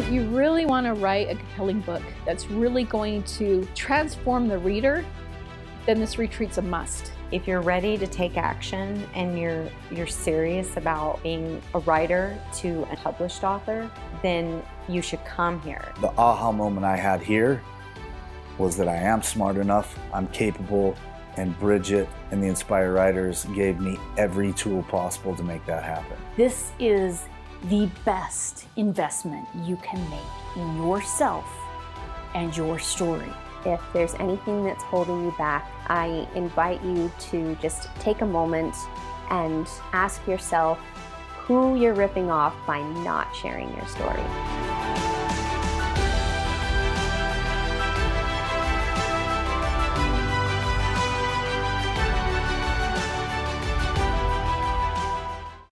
If you really want to write a compelling book that's really going to transform the reader, then this retreat's a must. If you're ready to take action and you're serious about being a writer to a published author, then you should come here. The aha moment I had here was that I am smart enough, I'm capable, and Bridget and the Inspire Writers gave me every tool possible to make that happen. This is the best investment you can make in yourself and your story. If there's anything that's holding you back, I invite you to just take a moment and ask yourself who you're ripping off by not sharing your story.